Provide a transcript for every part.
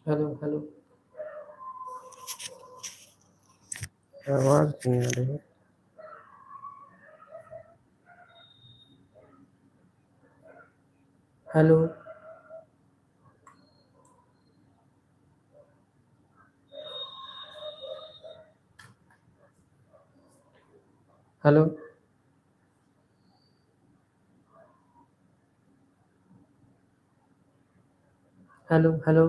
Hello hello. आवाज नहीं आ रही है। Hello hello hello hello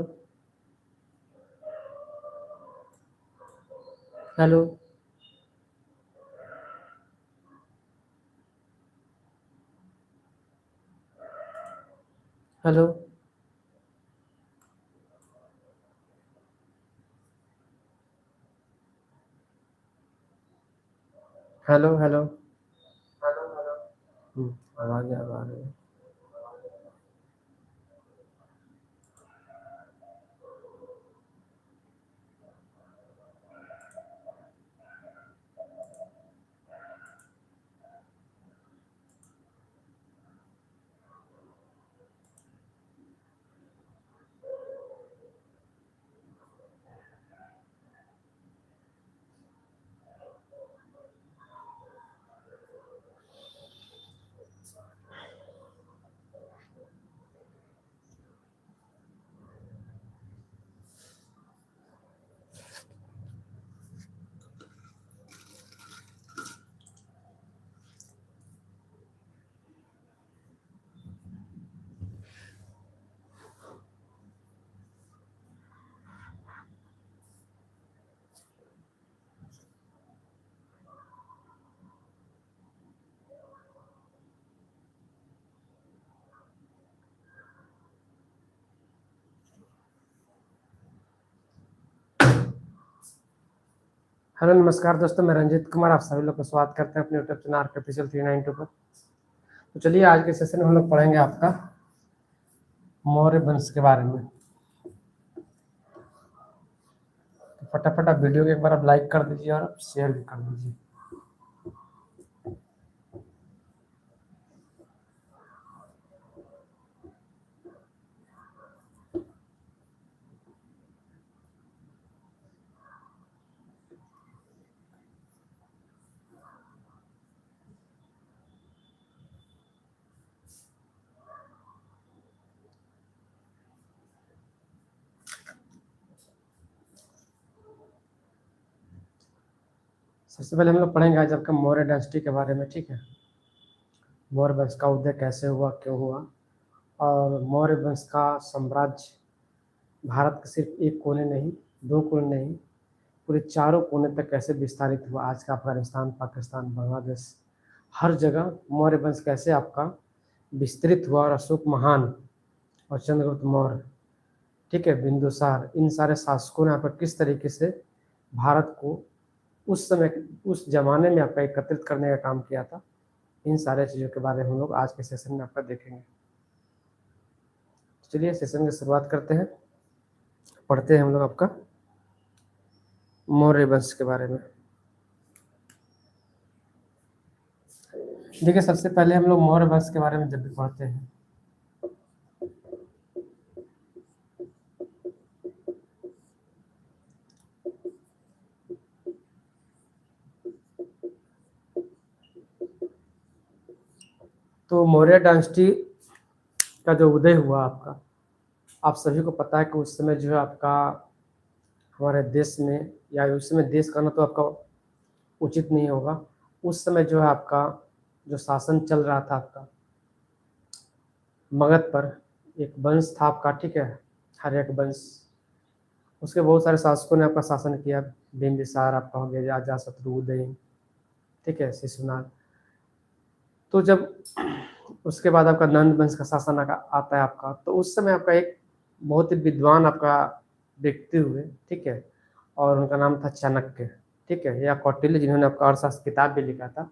hello hello hello hello. आवाज आ रही है। हेलो नमस्कार दोस्तों, मैं रंजीत कुमार आप सभी लोग का स्वागत करते हैं अपने यूट्यूब चैनल आर्टिफिशियल 392 पर। तो चलिए आज के सेशन में हम लोग पढ़ेंगे आपका मौर्य वंश के बारे में। तो फटाफट आप वीडियो को एक बार आप लाइक कर दीजिए और आप शेयर भी कर दीजिए। सबसे पहले हम लोग पढ़ेंगे आज आपका मौर्य डायनेस्टी के बारे में, ठीक है। मौर्य वंश का उदय कैसे हुआ, क्यों हुआ, और मौर्य वंश का साम्राज्य भारत के सिर्फ एक कोने नहीं, दो कोने नहीं, पूरे चारों कोने तक कैसे विस्तारित हुआ। आज का अफगानिस्तान, पाकिस्तान, बांग्लादेश, हर जगह मौर्य वंश कैसे आपका विस्तृत हुआ। और अशोक महान और चंद्रगुप्त मौर्य, ठीक है, बिंदुसार, इन सारे शासकों ने आपका किस तरीके से भारत को उस समय, उस जमाने में आपका एकत्रित करने का काम किया था। इन सारे चीज़ों के बारे में हम लोग आज के सेशन में आपका देखेंगे। चलिए सेशन की शुरुआत करते हैं। पढ़ते हैं हम लोग आपका मौर्य वंश के बारे में। देखिए, सबसे पहले हम लोग मौर्य वंश के बारे में जब भी पढ़ते हैं तो मौर्य डायनेस्टी का जो उदय हुआ आपका, आप सभी को पता है कि उस समय जो है आपका हमारे देश में, या उस समय देश कहना तो आपका उचित नहीं होगा, उस समय जो है आपका जो शासन चल रहा था आपका मगध पर, एक वंश था आपका, ठीक है, हर्यक वंश। उसके बहुत सारे शासकों ने आपका शासन किया। बिंबिसार आपका हो गया, अजातशत्रु, उदयन, ठीक है, शिशुनाग। तो जब उसके बाद आपका नंद वंश का शासन आता है आपका, तो उस समय आपका एक बहुत ही विद्वान आपका व्यक्ति हुए, ठीक है, और उनका नाम था चाणक्य, ठीक है, या कौटिल्य, जिन्होंने आपका अर्थशास्त्र किताब भी लिखा था।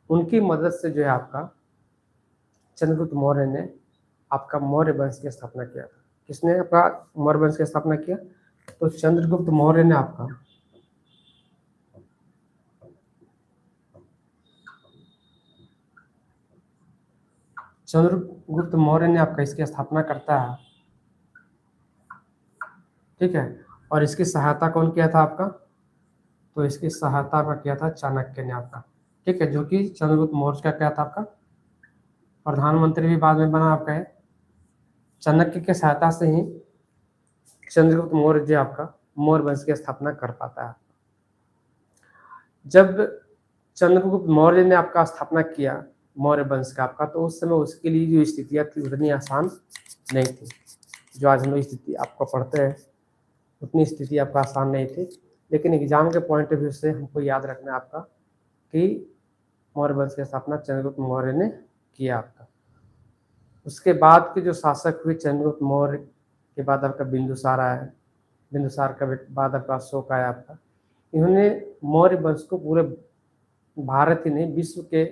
उनकी मदद से जो है आपका चंद्रगुप्त मौर्य ने आपका मौर्य वंश की स्थापना किया था। किसने आपका मौर्य वंश की स्थापना किया? तो चंद्रगुप्त मौर्य ने आपका चंद्रगुप्त मौर्य ने आपका इसकी स्थापना करता है ठीक है। और इसकी सहायता कौन किया था आपका? तो इसकी सहायता का किया था चाणक्य ने आपका, ठीक है, जो कि चंद्रगुप्त मौर्य का क्या था आपका प्रधानमंत्री भी बाद में बना आपका है। चाणक्य की सहायता से ही चंद्रगुप्त मौर्य जो आपका मौर्य वंश की स्थापना कर पाता है। जब चंद्रगुप्त मौर्य ने आपका स्थापना किया मौर्य वंश का आपका, तो उस समय उसके लिए जो स्थितियाँ थी उतनी आसान नहीं थी। जो आज हम लोग स्थिति आपको पढ़ते हैं उतनी स्थिति आपका आसान नहीं थी, लेकिन एग्जाम के पॉइंट ऑफ व्यू से हमको याद रखना है आपका कि मौर्य वंश की स्थापना चंद्रगुप्त मौर्य ने किया आपका। उसके बाद के जो शासक हुए चंद्रगुप्त मौर्य के बाद आपका बिंदुसार आया, बिंदुसार का बाद आपका अशोक आया आपका। इन्होंने मौर्य वंश को पूरे भारत ही नहीं विश्व के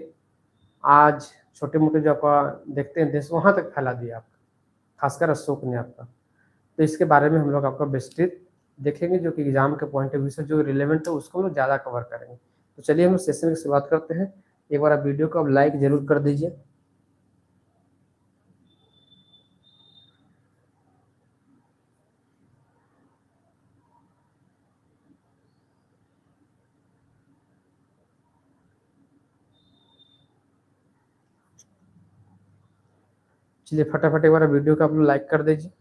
आज छोटे मोटे जो आप देखते हैं देश वहाँ तक फैला दिया आपका, खासकर अशोक ने आपका। तो इसके बारे में हम लोग आपका विस्तृत देखेंगे, जो कि एग्जाम के पॉइंट ऑफ व्यू से जो रिलेवेंट है उसको हम लोग ज़्यादा कवर करेंगे। तो चलिए हम सेशन की शुरुआत करते हैं। एक बार आप वीडियो को आप लाइक जरूर कर दीजिए। चलिए फटाफट एक बार वीडियो को आप लोग लाइक कर दीजिए।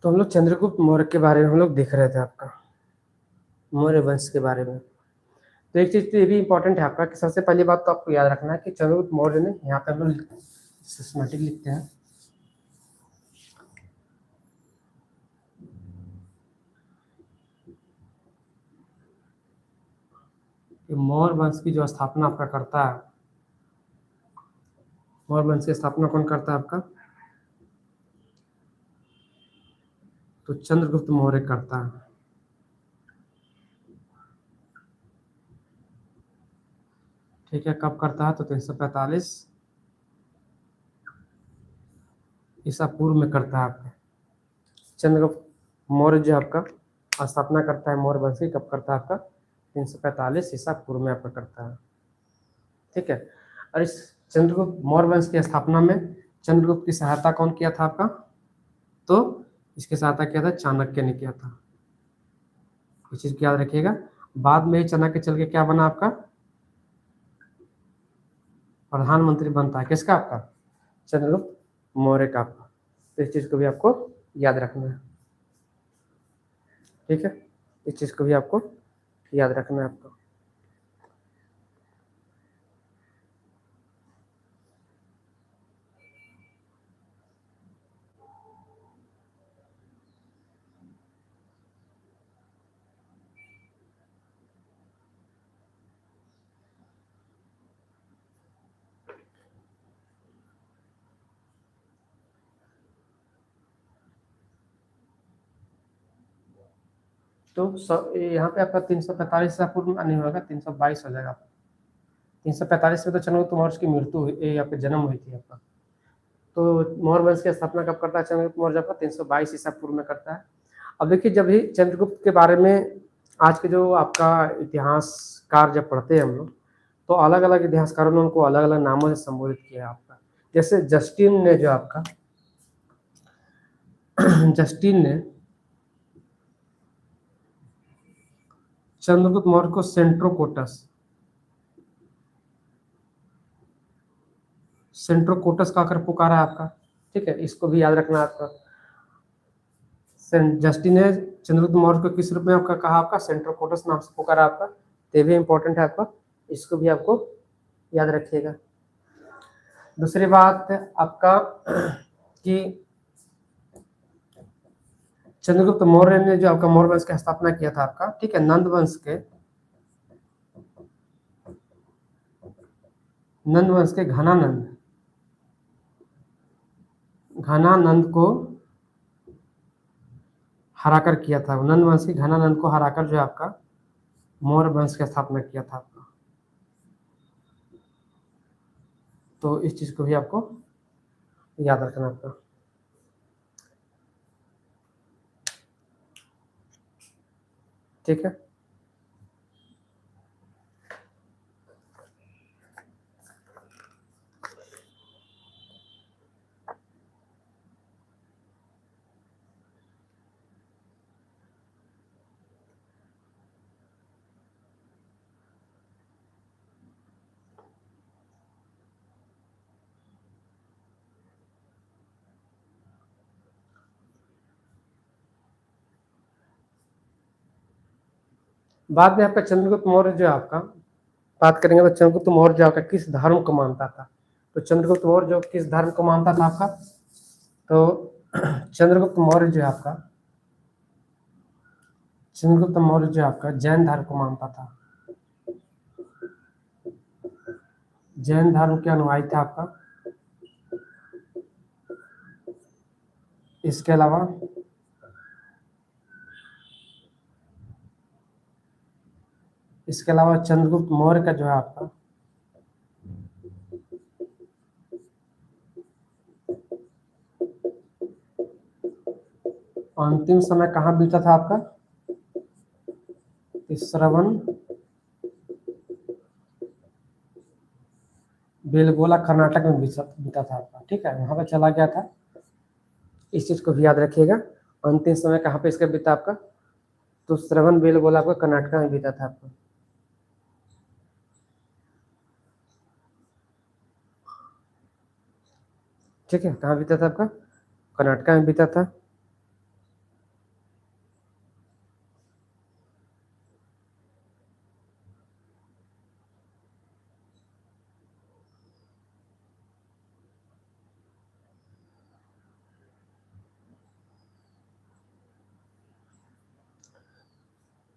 तो हम लोग चंद्रगुप्त मौर्य के बारे में हम लोग देख रहे थे आपका मौर्य वंश के बारे में। तो एक चीज तो ये भी इंपॉर्टेंट है आपका कि सबसे पहली बात तो आपको याद रखना है कि चंद्रगुप्त मौर्य ने, यहाँ पे हम लोग सिस्टमेटिक लिखते हैं कि मौर्य वंश की जो स्थापना आपका करता है, मौर्य वंश की स्थापना कौन करता है आपका? तो चंद्रगुप्त मौर्य करता है। ठीक है, कब करता है? तो 345 ईसा पूर्व में करता है आपका। चंद्रगुप्त मौर्य जो आपका स्थापना करता है मौर्य वंश की, कब करता है आपका? 345 ईसा पूर्व में आपका करता है। ठीक है। और इस चंद्रगुप्त मौर्य वंश की स्थापना में चंद्रगुप्त की सहायता कौन किया था आपका? तो इसकी सहायता किया था चाणक्य ने किया था। इस चीज को याद रखिएगा। बाद में चाणक्य चल के क्या बना आपका? प्रधानमंत्री बनता है किसका? आपका चंद्रगुप्त मौर्य का आपका। तो इस चीज को भी आपको याद रखना है। ठीक है, इस चीज को भी आपको याद रखना है आपको। तो यहाँ पे आपका 345 ईसा पूर्व में नहीं होगा, 322 हो जाएगा। 345 में तो चंद्रगुप्त मौर्य की मृत्यु हुई, आपके जन्म हुई थी आपका। तो मौर्य वंश की स्थापना कब करता है चंद्रगुप्त मौर्य? आपका 322 ईसा पूर्व में करता है। अब देखिए, जब भी चंद्रगुप्त के बारे में आज के जो आपका इतिहासकार जब पढ़ते हैं हम लोग, तो अलग अलग इतिहासकारों ने उनको अलग अलग नामों से संबोधित किया आपका। जैसे जस्टिन ने जो आपका जस्टिन ने चंद्रगुप्त मौर्य को सेंट्रोकोटस का आकर पुकारा आपका। ठीक है, इसको भी याद रखना आपका। जस्टिन ने चंद्रगुप्त मौर्य को किस रूप में आपका कहा? आपका सेंट्रोकोटस नाम से पुकारा आपका। तो ये भी इंपॉर्टेंट है आपका, इसको भी आपको याद रखिएगा। दूसरी बात आपका कि चंद्रगुप्त मौर्य ने जो आपका मौर्य वंश की स्थापना किया था आपका, ठीक है, नंद वंश के घनानंद को हराकर किया था। नंद वंश के घनानंद को हराकर जो है आपका मौर्य वंश की स्थापना किया था आपका। तो इस चीज को भी आपको याद रखना आपका। ठीक है, बाद में आपका चंद्रगुप्त मौर्य जो है आपका, बात करेंगे तो चंद्रगुप्त मौर्य जो आपका किस धर्म को मानता था। तो चंद्रगुप्त मौर्य जो किस धर्म को मानता था आपका, तो चंद्रगुप्त मौर्य जो है आपका, चंद्रगुप्त मौर्य जो आपका जैन धर्म को मानता था। जैन धर्म के अनुयायी था आपका। इसके अलावा चंद्रगुप्त मौर्य का जो है आपका अंतिम समय कहाँ बीता था आपका, श्रवण बेलगोला कर्नाटक में बीता था आपका। ठीक है, वहां पर चला गया था। इस चीज को भी याद रखिएगा। अंतिम समय कहाँ पे इसका बीता आपका, तो श्रवण बेलगोला आपका कर्नाटक में बीता था आपका। ठीक है, कहाँ बीता था आपका, कर्नाटक में बीता था।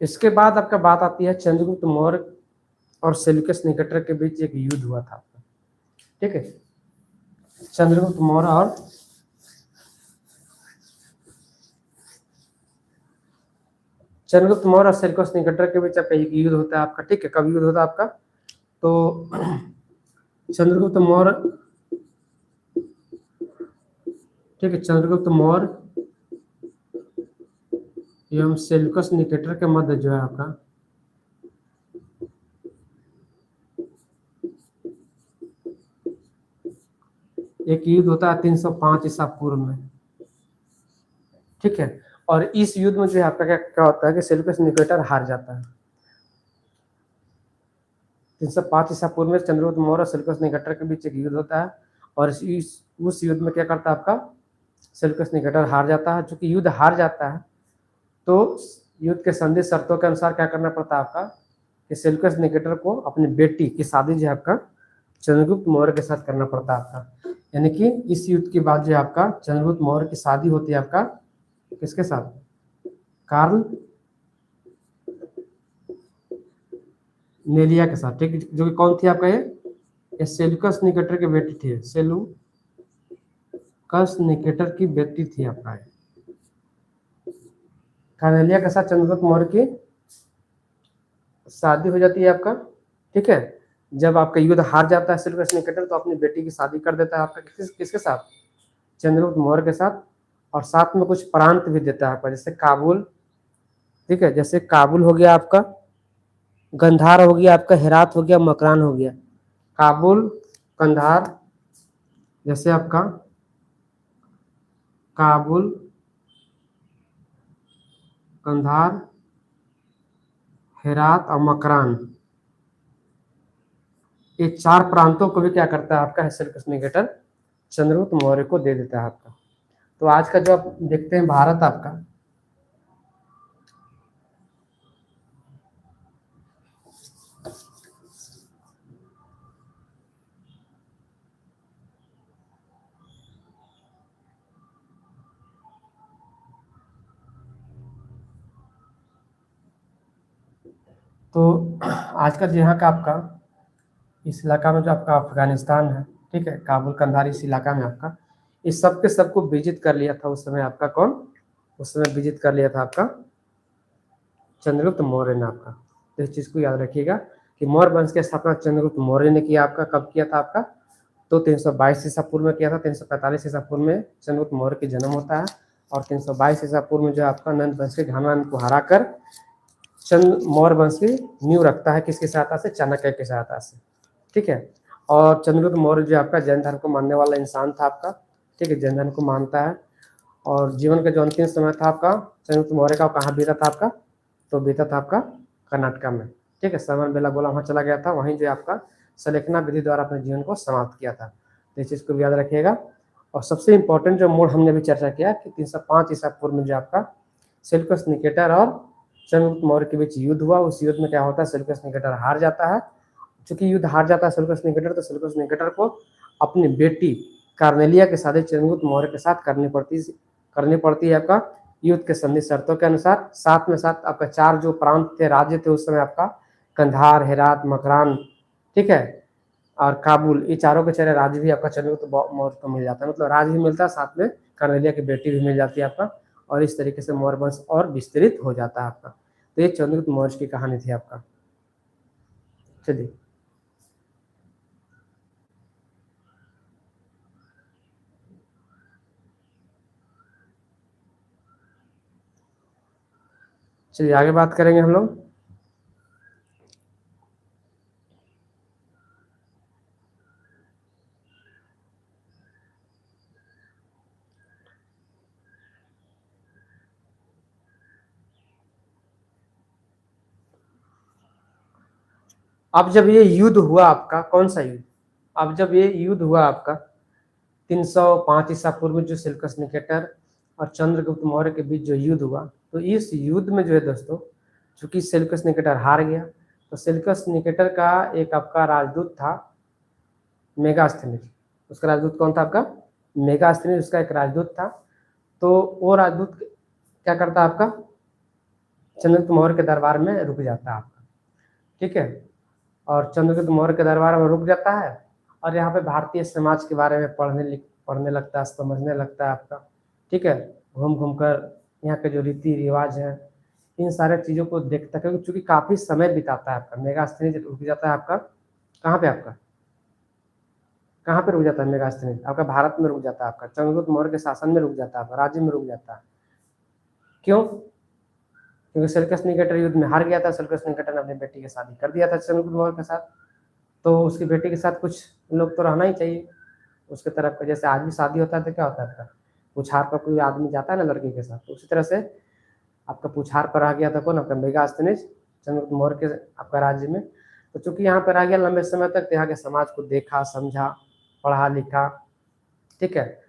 इसके बाद आपका बात आती है चंद्रगुप्त मौर्य और सेल्यूकस निकेटर के बीच एक युद्ध हुआ था आपका। ठीक है, चंद्रगुप्त मौर्य और सेल्यूकस निकेटर के बीच आपका एक युद्ध होता है आपका। ठीक है, कब युद्ध होता है आपका, तो चंद्रगुप्त मौर्य, ठीक है, चंद्रगुप्त मौर्य एवं सेल्यूकस निकेटर के मध्य जो है आपका एक युद्ध होता है 305 ईसा पूर्व में। ठीक है, और इस युद्ध में जो है आपका क्या क्या होता है कि सेल्यूकस निकेटर हार जाता है। 305 ईसा पूर्व में चंद्रगुप्त मौर्य और सेल्यूकस निकेटर के बीच एक युद्ध होता है, और उस युद्ध में क्या करता है आपका, सेल्यूकस निकेटर हार जाता है। चूंकि युद्ध हार जाता है तो युद्ध के संधि शर्तों के अनुसार क्या करना पड़ता है आपका, कि सेल्यूकस निकेटर को अपनी बेटी की शादी जो है आपका चंद्रगुप्त मौर्य के साथ करना पड़ता है आपका। यानी कि इस युद्ध के बाद जो है आपका चंद्रगुप्त मौर्य की शादी होती है आपका किसके साथ, कार्ल नेलिया के साथ। ठीक, जो कि कौन थी आपका, ये सेल्यूकस निकेटर की बेटी थी। सेल्यूकस निकेटर की बेटी थी आपका कार्नेलिया के साथ चंद्रगुप्त मौर्य की शादी हो जाती है आपका। ठीक है, जब आपका युद्ध हार जाता है सेल्यूकस निकेटर तो अपनी बेटी की शादी कर देता है आपका किसके साथ, चंद्रगुप्त मौर्य के साथ, और साथ में कुछ प्रांत भी देता है आपका, जैसे काबुल। ठीक है, जैसे काबुल हो गया आपका, गंधार हो गया आपका, हेरात हो गया, मकरान हो गया। काबुल, कंधार, जैसे आपका काबुल, कंधार, हेरात और मकरान, ये चार प्रांतों को भी क्या करता है आपका सेल्यूकस निकेटर चंद्रगुप्त मौर्य को दे देता है आपका। तो आज का जो आप देखते हैं भारत आपका, तो आज का जो यहाँ का आपका इस इलाका में जो आपका अफगानिस्तान है, ठीक है, काबुल कंधार इस इलाका में आपका इस सब के सबको विजिट कर लिया था उस समय आपका कौन, उस समय विजिट कर लिया था आपका चंद्रगुप्त मौर्य ने आपका। तो इस चीज़ को याद रखिएगा कि मौर्य वंश की स्थापना चंद्रगुप्त मौर्य ने किया आपका, कब किया था आपका, तो 322 ईसा पूर्व में किया था। 345 ईसा पूर्व में चंद्रगुप्त मौर्य की जन्म होता है और 322 ईसा पूर्व में जो आपका नंद वंश के घाना को हराकर चंद मौर्य वंश की नींव रखता है, किसकी सहायता से, चाणक्य की सहायता से, ठीक है। और चंद्रगुप्त मौर्य जो आपका जैन धर्म को मानने वाला इंसान था आपका, ठीक है, जैन धर्म को मानता है। और जीवन का जो अंतिम समय था आपका चंद्रगुप्त मौर्य का, कहाँ बीता था आपका, तो बीता था आपका कर्नाटका में, ठीक है। समन बेला गोला वहाँ चला गया था, वहीं जो आपका सलेखना विधि द्वारा अपने जीवन को समाप्त किया था। तो इस चीज़ को भी याद रखिएगा। और सबसे इंपॉर्टेंट जो मोड़ हमने भी चर्चा किया कि 305 ईसा पूर्व में जो आपका सेल्यूकस निकेटर और चंद्रगुप्त मौर्य के बीच युद्ध हुआ। उस युद्ध में क्या होता है, सेल्यूकस निकेटर हार जाता है। चूंकि युद्ध हार जाता है सेल्यूकस निकेटर, तो सेल्यूकस निकेटर को अपनी बेटी कार्नेलिया की शादी चंद्रगुप्त मौर्य के साथ करनी पड़ती है आपका युद्ध के संधि शर्तों के अनुसार। साथ में साथ आपका 4 जो प्रांत थे, राज्य थे उस समय आपका कंधार, हेरात, मकरान, ठीक है, और काबुल, ये चारों के चारे राज्य भी आपका चंद्रगुप्त मौर्य को मिल जाता है। मतलब राज्य भी मिलता है, साथ में कार्नेलिया की बेटी भी मिल जाती है आपका, और इस तरीके से मौर्य वंश और विस्तृत हो जाता है आपका। तो ये चंद्रगुप्त मौर्य की कहानी थी आपका। चलिए चलिए आगे बात करेंगे हम लोग। अब जब ये युद्ध हुआ आपका, कौन सा युद्ध, अब जब ये युद्ध हुआ आपका 305 ईसा पूर्व में, जो सेल्यूकस निकेटर और चंद्रगुप्त मौर्य के बीच जो युद्ध हुआ, तो इस युद्ध में जो है दोस्तों, चूंकि सेल्यूकस निकेटर हार गया, तो सेल्यूकस निकेटर का एक आपका राजदूत था मेगास्थनीज। उसका राजदूत कौन था आपका, मेगास्थनीज उसका एक राजदूत था। तो वो राजदूत क्या करता है आपका, चंद्रगुप्त मौर्य के दरबार में रुक जाता है आपका, ठीक है। और चंद्रगुप्त मौर्य के दरबार में रुक जाता है और यहाँ पे भारतीय समाज के बारे में पढ़ने लगता है, समझने लगता है आपका, ठीक है। घूम घूम कर यहाँ के जो रीति रिवाज है, इन सारे चीज़ों को देखता है, क्योंकि चूंकि काफ़ी समय बिताता है आपका मेगास्थनीज, रुक जाता है आपका कहाँ पे, आपका कहाँ पे रुक जाता है मेगास्थनीज, आपका भारत में रुक जाता है, आपका चंद्रगुप्त मौर्य के शासन में रुक जाता है, आपका राज्य में रुक जाता है। क्यों, क्योंकि सेल्यूकस निकेटर युद्ध में हार गया था। सेल्यूकस निकेटर ने अपनी बेटी की शादी कर दिया था चंद्रगुप्त मौर्य के साथ, तो उसकी बेटी के साथ कुछ लोग तो रहना ही चाहिए उसके तरफ का। जैसे आज भी शादी होता है तो क्या होता है आपका, पूछार पर कोई आदमी जाता है ना लड़की के साथ, तो उसी तरह से आपका पूछार पर आ गया था कौन, आपका मेगास्थनीज चंद्रगुप्त मौर्य के आपका राज्य में। तो चूंकि यहाँ पर आ गया लंबे समय तक, तो यहाँ के समाज को देखा, समझा, पढ़ा लिखा, ठीक है।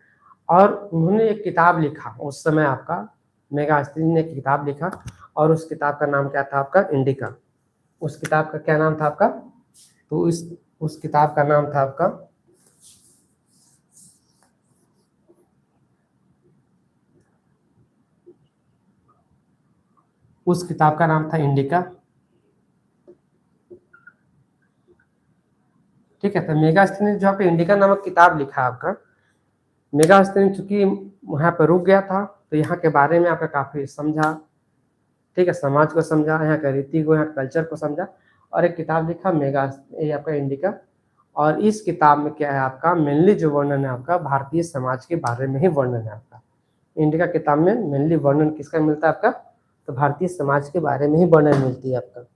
और उन्होंने एक किताब लिखा उस समय आपका, मेगास्थनीज ने एक किताब लिखा, और उस किताब का नाम क्या था आपका, इंडिका। उस किताब का क्या नाम था आपका, तो उस किताब का नाम था आपका, उस किताब का नाम था इंडिका, ठीक है। तो मेगास्थनीज जो आपका इंडिका नामक किताब लिखा आपका, मेगास्थनीज चूंकि वहाँ पर रुक गया था, तो यहाँ के बारे में आपका काफी समझा, ठीक है, समाज को समझा, यहाँ का रीति को, यहाँ कल्चर को समझा, और एक किताब लिखा मेगा, ये आपका इंडिका। और इस किताब में क्या है आपका, मेनली जो वर्णन है आपका भारतीय समाज के बारे में ही वर्णन है आपका। इंडिका किताब में मेनली वर्णन किसका मिलता है आपका, तो भारतीय समाज के बारे में ही वर्णन मिलती है आपका,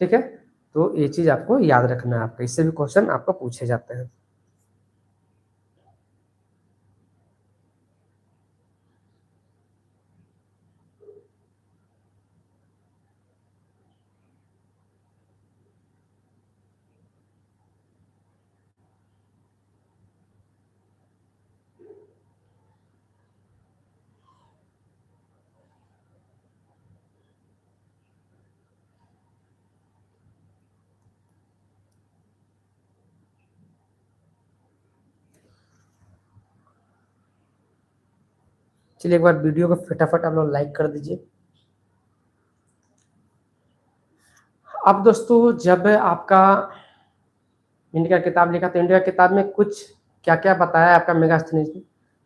ठीक है। तो ये चीज आपको याद रखना है आपका, इससे भी क्वेश्चन आपको पूछे जाते हैं। चलिए एक बार वीडियो को फटाफट आप लोग लाइक कर दीजिए। अब दोस्तों जब आपका इंडिया का किताब लिखा तो इंडिया किताब में कुछ क्या क्या बताया आपका मेगास्थनीज ने,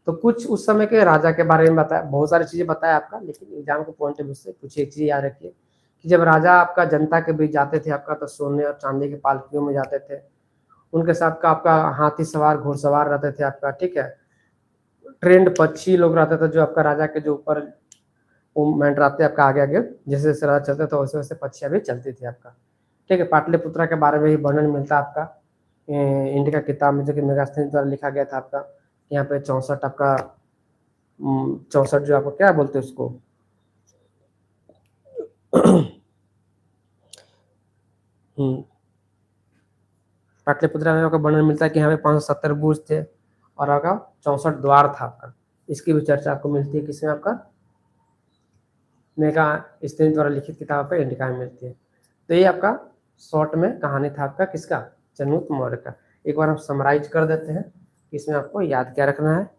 तो कुछ उस समय के राजा के बारे में बताया, बहुत सारी चीजें बताया आपका, लेकिन एग्जाम के पॉइंट ऑफ व्यू से कुछ एक चीज याद रखिए कि जब राजा आपका जनता के बीच जाते थे आपका, तो सोने और चांदी के पालकियों में जाते थे, उनके साथ का आपका हाथी सवार घुड़सवार रहते थे आपका, ठीक है, ट्रेंड पक्षी लोग रहते थे जो आपका राजा के जो ऊपर वो मंडराते आपका आगे आगे, जैसे जैसे राजा चलते थे वैसे वैसे पक्षियां भी चलती थी आपका, ठीक है। पाटलिपुत्रा के बारे में ही वर्णन मिलता है आपका इंडिया का किताब में, जो कि मेगास्थनीज द्वारा लिखा गया था आपका। यहाँ पे 64 आपका 64 जो आपको क्या बोलते हैं उसको हम्म, पाटलिपुत्रा में आपका वर्णन मिलता है कि यहाँ पे 570 बुर्ज थे और आपका 64 द्वार था आपका। इसकी भी चर्चा आपको मिलती है किसमें, आपका मेगास्थनीज द्वारा लिखित किताब पे इंडिका में मिलती है। तो ये आपका शॉर्ट में कहानी था आपका किसका, चंद्रगुप्त मौर्य का। एक बार हम समराइज कर देते हैं कि इसमें आपको याद क्या रखना है।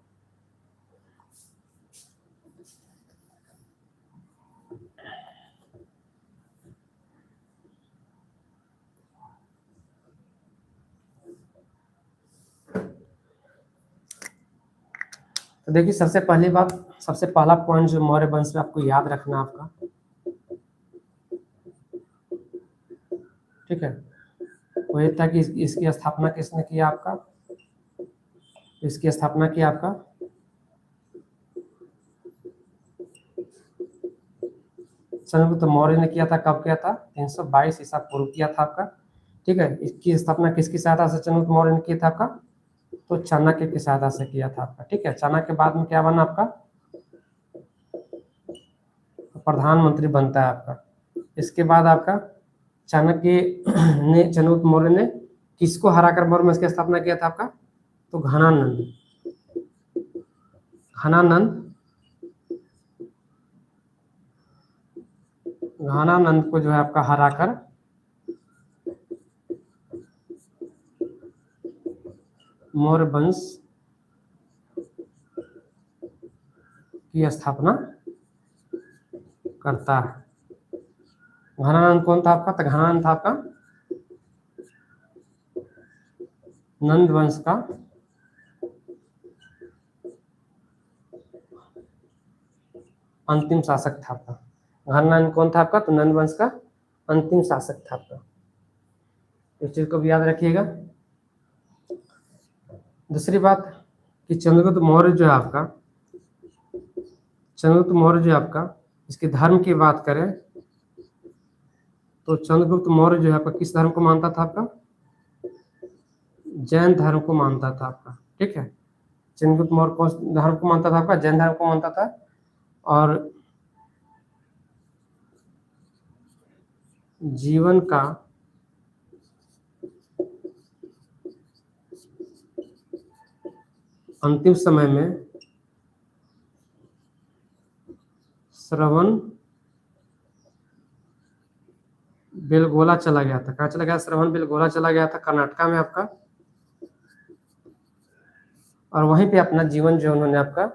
तो देखिए सबसे पहली बात, सबसे पहला पॉइंट जो मौर्य वंश में आपको याद रखना आपका, ठीक है, वो ये था कि इसकी स्थापना किसने किया आपका, इसकी स्थापना किया आपका चंद्रगुप्त मौर्य ने किया था। कब किया था, 322 ईसा पूर्व किया था आपका, ठीक है। इसकी स्थापना किसकी सहायता से चंद्रगुप्त मौर्य ने किया था आपका, तो चाणक्य की सहायता से किया था आपका, ठीक है। चाणक्य बाद में क्या बना आपका, प्रधानमंत्री बनता है आपका। इसके बाद आपका चाणक्य ने चंद्रगुप्त मौर्य ने किसको हराकर मौर्य वंश की स्थापना किया था आपका, तो घनानंद, घनानंद, घनानंद को जो है आपका हराकर मौर्य वंश की स्थापना करता है। घनानंद कौन था आपका, तो घनानंद था आपका नंद वंश का अंतिम शासक था आपका। घनानंद कौन था आपका, तो नंद वंश का अंतिम शासक था आपका। इस चीज को भी याद रखिएगा। दूसरी बात कि चंद्रगुप्त मौर्य जो है आपका, चंद्रगुप्त मौर्य जो है आपका, इसके धर्म की बात करें तो चंद्रगुप्त मौर्य जो है आपका किस धर्म को मानता था आपका, जैन धर्म को मानता था आपका, ठीक है। चंद्रगुप्त मौर्य कौन धर्म को मानता था आपका, जैन धर्म को मानता था। और जीवन का अंतिम समय में श्रवण बेलगोला चला गया था। कहाँ चला गया, श्रवण बेलगोला चला गया था, कर्नाटका में आपका। और वहीं पे अपना जीवन जो उन्होंने आपका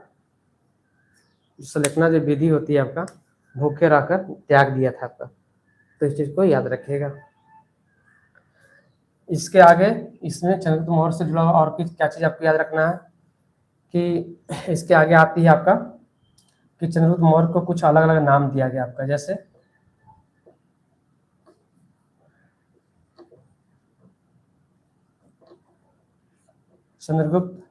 सलेखना जो विधि होती है आपका, भूखे रहकर त्याग दिया था आपका। तो इस चीज को याद रखिएगा। इसके आगे इसमें चंद्रगुप्त मौर्य से जुड़ा हुआ और कुछ क्या चीज आपको याद रखना है कि इसके आगे आती है आपका कि चंद्रगुप्त मौर्य को कुछ अलग अलग नाम दिया गया आपका, जैसे चंद्रगुप्त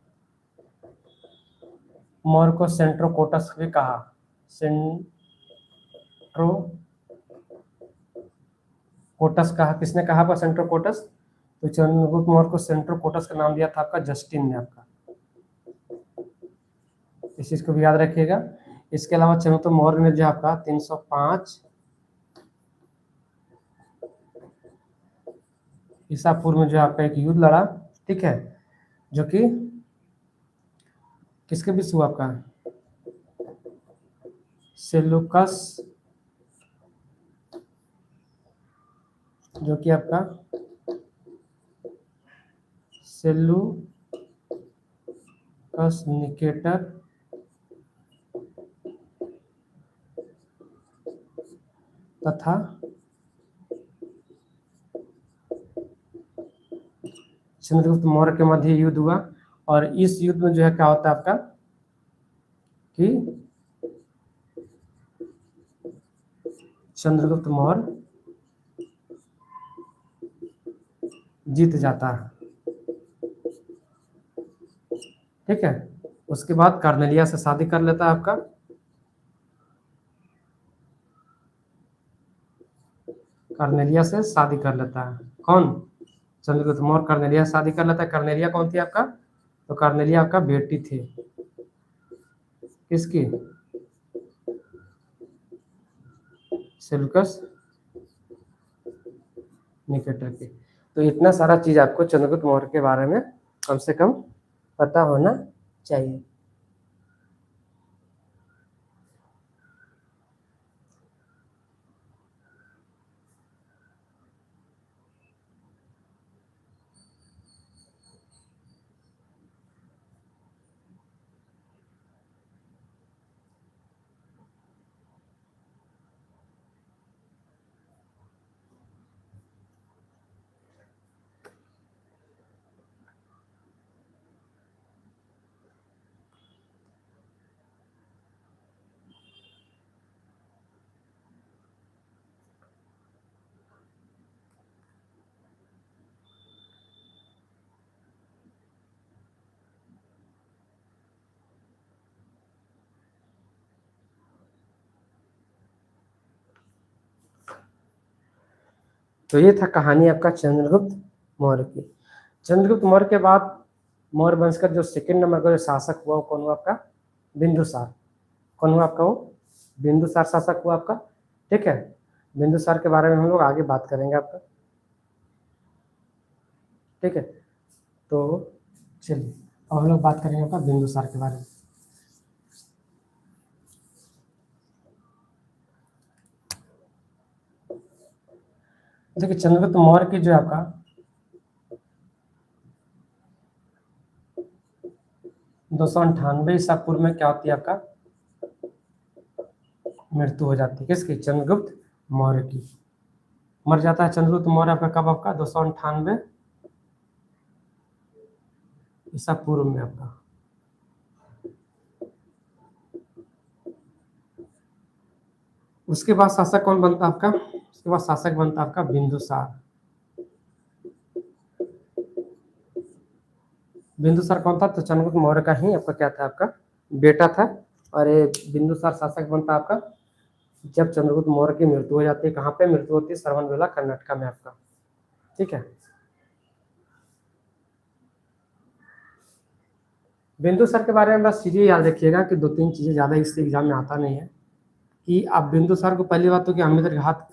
मौर्य को सेंट्रोकोटस भी कहा, सेंट्रोकोटस कहा, किसने कहा आपका सेंट्रोकोटस, तो चंद्रगुप्त मौर्य को सेंट्रोकोटस का नाम दिया था आपका जस्टिन ने आपका। इस चीज को भी याद रखिएगा। इसके अलावा चंद्रगुप्त मौर्य ने जो आपका 305 ईसा पूर्व में जो आपका एक युद्ध लड़ा, ठीक है, जो कि किसके बीच हुआ आपका, सेलुकस, जो कि आपका सेलुकस निकेटर तथा चंद्रगुप्त मौर्य के मध्य युद्ध हुआ, और इस युद्ध में जो है क्या होता है आपका कि चंद्रगुप्त मौर्य जीत जाता है। ठीक है, उसके बाद कार्नेलिया से शादी कर लेता है आपका, कार्नेलिया से शादी कर लेता है। कौन? चंद्रगुप्त मौर्य कार्नेलिया से शादी कर लेता है। कार्नेलिया कौन थी आपका? तो कार्नेलिया आपका बेटी थी, किसकी? सेल्यूकस निकेटर की। तो इतना सारा चीज आपको चंद्रगुप्त मौर्य के बारे में कम से कम पता होना चाहिए। तो ये था कहानी आपका चंद्रगुप्त मौर्य की। चंद्रगुप्त मौर्य के बाद मौर्य वंश का जो सेकंड नंबर का जो शासक हुआ वो कौन हुआ आपका? बिंदुसार। कौन हुआ आपका? वो बिंदुसार शासक हुआ आपका। ठीक है, बिंदुसार के बारे में हम लोग आगे बात करेंगे आपका। ठीक है, तो चलिए अब हम लोग बात करेंगे आपका बिंदुसार के बारे में। देखिए चंद्रगुप्त मौर्य की जो है आपका 298 ईसा पूर्व में क्या होती है आपका? मृत्यु हो जाती है। किसकी? चंद्रगुप्त मौर्य की। मर जाता है चंद्रगुप्त मौर्य आपका कब? आपका 298 ईसा पूर्व में आपका। उसके बाद शासक कौन बनता है आपका? उसके बाद शासक बनता है आपका बिंदुसार। बिंदुसार कौन था? तो चंद्रगुप्त मौर्य का ही आपका क्या था? आपका बेटा था। और ये बिंदुसार शासक बनता है आपका जब चंद्रगुप्त मौर्य की मृत्यु हो जाती है। कहाँ पे मृत्यु होती है? श्रवणबेला कर्नाटक में आपका। ठीक है, बिंदुसार के बारे में बस चीजें याद रखिएगा कि दो तीन चीजें ज्यादा इससे एग्जाम में आता नहीं है कि आप बिंदुसार को पहली बात तो कि अमित्र घात,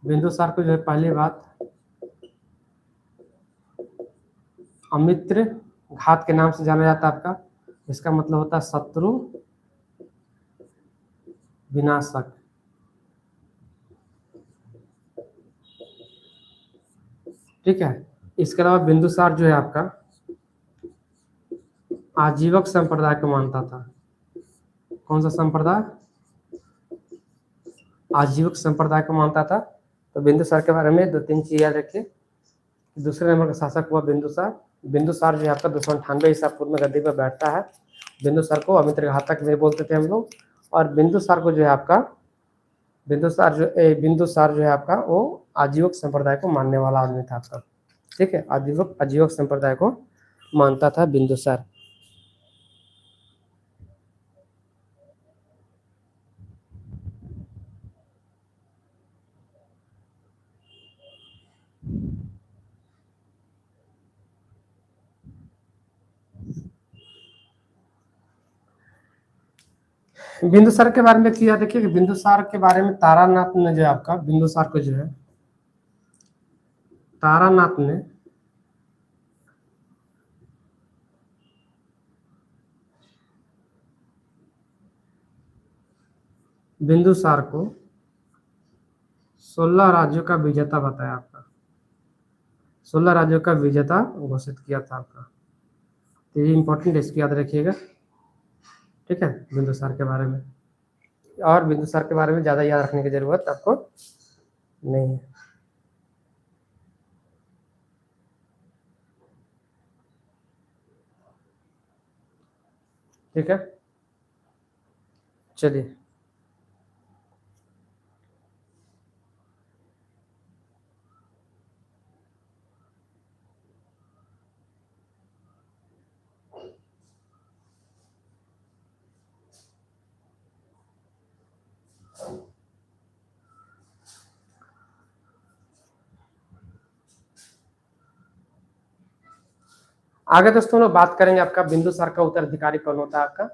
बिंदुसार को जो है पहली बात अमित्र घात के नाम से जाना जाता है आपका। इसका मतलब होता है शत्रु विनाशक। ठीक है, इसके अलावा बिंदुसार जो है आपका आजीवक संप्रदाय को मानता था। कौन सा संप्रदाय? आजीवक संप्रदाय को मानता था। तो बिंदुसार के बारे में दो तीन चीज याद रखिए। दूसरे नंबर का शासक हुआ बिंदुसार। बिंदुसार जो है आपका 298 ईसा पूर्व में गद्दी पर बैठता है। बिंदुसार को अमित्र घातक में बोलते थे हम लोग। और बिंदुसार को जो है आपका बिंदुसार जो है आपका वो आजीवक संप्रदाय को मानने वाला आदमी था आपका। ठीक है, आजीवक संप्रदाय को मानता था बिंदुसार। बिंदुसार के बारे में क्या देखिए कि बिंदुसार के बारे में तारानाथ ने जो है आपका बिंदुसार को जो है तारानाथ ने बिंदुसार को 16 राज्यों का विजेता बताया आपका। 16 राज्यों का विजेता घोषित किया था आपका। तो ये इंपॉर्टेंट है, इसकी याद रखिएगा। ठीक है, बिंदुसार के बारे में और बिंदुसार के बारे में ज्यादा याद रखने की जरूरत आपको नहीं है। ठीक है, चलिए। आगे दोस्तों लोग बात करेंगे आपका बिंदुसार का उत्तराधिकारी कौन होता है आपका।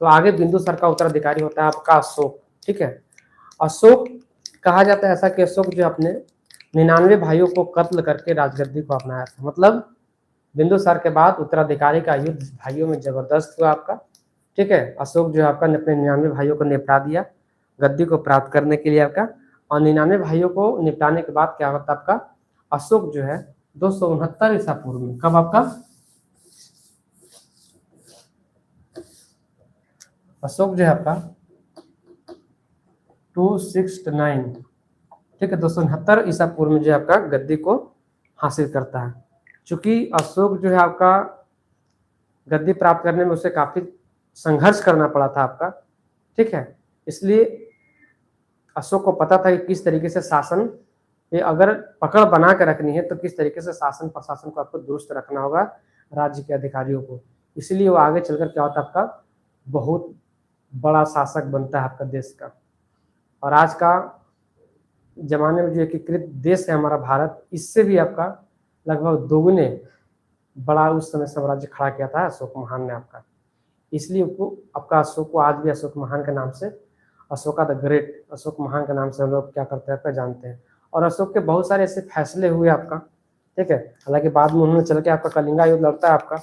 तो आगे बिंदुसार का उत्तराधिकारी होता है आपका अशोक। ठीक है, अशोक कहा जाता है ऐसा कि अशोक जो अपने 99 भाइयों को कत्ल करके राजगद्दी को अपनाया था। मतलब बिंदुसार के बाद उत्तराधिकारी का युद्ध भाइयों में जबरदस्त हुआ आपका। ठीक है, अशोक जो है आपका अपने 99 भाइयों को निपटा दिया गद्दी को प्राप्त करने के लिए आपका। और 99 भाइयों को निपटाने के बाद क्या होता आपका, अशोक जो है 269 ईसा पूर्व में, कब आपका, अशोक जो है आपका 269, ठीक है, 269 ईसा पूर्व में जो है आपका गद्दी को हासिल करता है। चूंकि अशोक जो है आपका गद्दी प्राप्त करने में उसे काफी संघर्ष करना पड़ा था आपका। ठीक है, इसलिए अशोक को पता था कि किस तरीके से शासन, ये अगर पकड़ बना के रखनी है तो किस तरीके से शासन प्रशासन को आपको दुरुस्त रखना होगा, राज्य के अधिकारियों को। इसलिए वो आगे चलकर क्या होता है आपका, बहुत बड़ा शासक बनता है आपका देश का। और आज का जमाने में जो एकीकृत देश है हमारा भारत, इससे भी आपका लगभग दोगुने बड़ा उस समय साम्राज्य खड़ा किया था अशोक महान ने आपका। इसलिए उसको आपका अशोक को आज भी अशोक महान के नाम से, अशोका द ग्रेट, अशोक महान के नाम से हम लोग क्या करते हैं आपका जानते हैं। और अशोक के बहुत सारे ऐसे फैसले हुए आपका। ठीक है, हालांकि बाद में उन्होंने चल के आपका कलिंगा युद्ध लड़ता है आपका,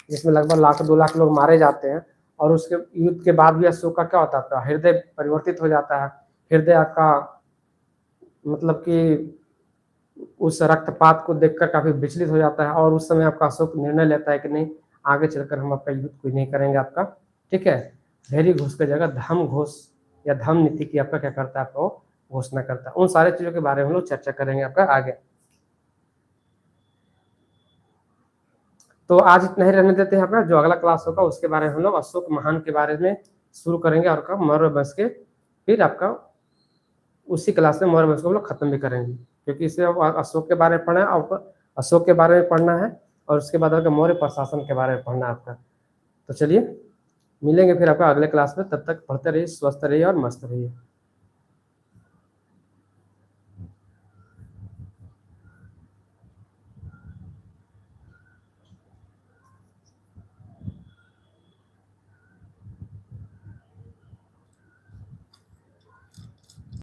जिसमें लगभग 1,00,000-2,00,000 लोग मारे जाते हैं। और उसके युद्ध के बाद भी अशोक का क्या होता है आपका हृदय परिवर्तित हो जाता है। हृदय आपका मतलब कि उस रक्तपात को देखकर काफी विचलित हो जाता है। और उस समय आपका अशोक निर्णय लेता है कि नहीं, आगे चलकर हम आपका युद्ध कोई नहीं करेंगे आपका। ठीक है, धैर्य घोष की जगह धम घोष या धम नीति की आपका क्या करता है, आपको घोषणा करता है। उन सारे चीजों के बारे में हम लोग चर्चा करेंगे आपका आगे। तो आज इतना ही रहने देते हैं अपना, जो अगला क्लास होगा उसके बारे में हम लोग अशोक महान के बारे में शुरू करेंगे और का मौर्य वंश के, फिर आपका उसी क्लास में मौर्य वंश को हम लोग खत्म भी करेंगे। क्योंकि इससे अब अशोक के बारे में पढ़ना है, आपको अशोक के बारे में पढ़ना है और उसके बाद आपका मौर्य प्रशासन के बारे में पढ़ना है आपका। तो चलिए मिलेंगे फिर आपका अगले क्लास में, तब तक पढ़ते रहिए, स्वस्थ रहिए और मस्त रहिए।